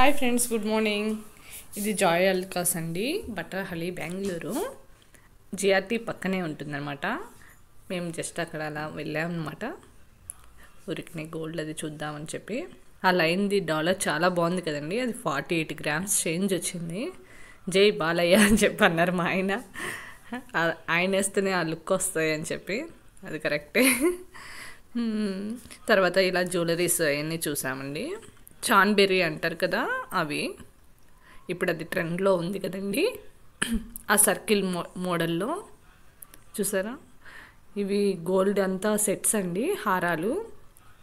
Hi friends, good morning. ఇది Joy Alukkas అండి, బట్రహళ్ళి, Bengaluru. GRT పక్కనే ఉంటుందన్నమాట. మేము జస్ట్ అక్కడ అలా వెళ్ళామన్నమాట. ఊరికి గోల్డ్ అది చూద్దామని చెప్పి. ఆ లైన్ది డాలర్ చాలా బాగుంది కదండి. అది 48 గ్రామ్స్ చేంజ్ వచ్చింది. జై బాలయ్య అని చెప్పి అన్నారు మా ఆయన. ఆయన వేస్తేనే ఆ లుక్ వస్తాయి అని చెప్పి. అది కరెక్టే. తర్వాత ఇలా జ్యువెలరీస్ అవన్నీ చూసామండి. చాన్బెర్రీ అంటారు కదా, అవి ఇప్పుడు అది ట్రెండ్లో ఉంది కదండి. ఆ సర్కిల్ మోడల్లో చూసారా, ఇవి గోల్డ్ అంతా సెట్స్ అండి, హారాలు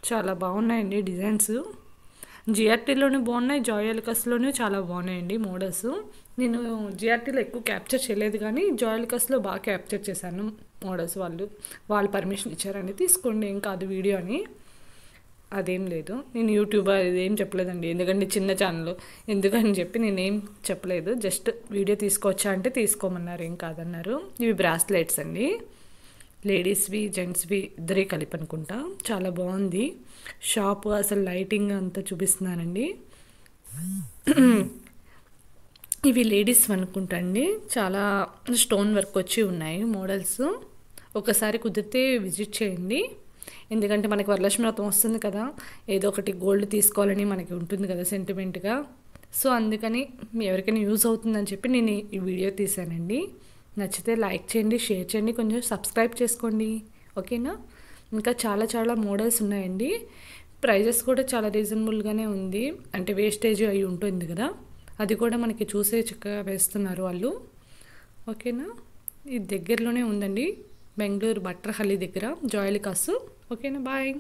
చాలా బాగున్నాయండి. డిజైన్స్ జిఆర్టీలోనే బాగున్నాయి, జాయ్ అల్కాస్లోనే చాలా బాగున్నాయండి మోడల్స్. నేను జిఆర్టీలో ఎక్కువ క్యాప్చర్ చేయలేదు, కానీ జాయ్ అల్కాస్లో బాగా క్యాప్చర్ చేశాను మోడల్స్. వాళ్ళు పర్మిషన్ ఇచ్చారండి, తీసుకోండి ఏం కాదు వీడియో అని. అదేం లేదు, నేను యూట్యూబర్ ఇదేం చెప్పలేదండి, ఎందుకంటే చిన్న ఛానల్ ఎందుకని చెప్పి నేనేం చెప్పలేదు. జస్ట్ వీడియో తీసుకోవచ్చా అంటే తీసుకోమన్నారు, ఏం కాదన్నారు. ఇవి బ్రాస్లెట్స్ అండి, లేడీస్వి జెంట్స్వి ఇద్దరే కలిపి అనుకుంటా. చాలా బాగుంది షాపు, అసలు లైటింగ్ అంతా చూపిస్తున్నానండి. ఇవి లేడీస్ అనుకుంటా అండి, చాలా స్టోన్ వర్క్ వచ్చి ఉన్నాయి మోడల్స్. ఒకసారి కుదిరితే విజిట్ చేయండి, ఎందుకంటే మనకి వరలక్ష్మి వ్రతం వస్తుంది కదా, ఏదో ఒకటి గోల్డ్ తీసుకోవాలని మనకి ఉంటుంది కదా సెంటిమెంట్గా. సో అందుకని ఎవరికైనా యూజ్ అవుతుందని చెప్పి నేను ఈ వీడియో తీసానండి. నచ్చితే లైక్ చేయండి, షేర్ చేయండి, కొంచెం సబ్స్క్రైబ్ చేసుకోండి, ఓకేనా. ఇంకా చాలా చాలా మోడల్స్ ఉన్నాయండి. ప్రైజెస్ కూడా చాలా రీజనబుల్గానే ఉంది, అంటే వేస్టేజ్ అయి ఉంటుంది కదా, అది కూడా మనకి చూసే చక్కగా వేస్తున్నారు వాళ్ళు, ఓకేనా. ఇది దగ్గరలోనే ఉందండి, బెంగళూరు బట్రహళ్ళి దగ్గర, జాయ్ అల్కాస్. ఓకేనా, బాయ్.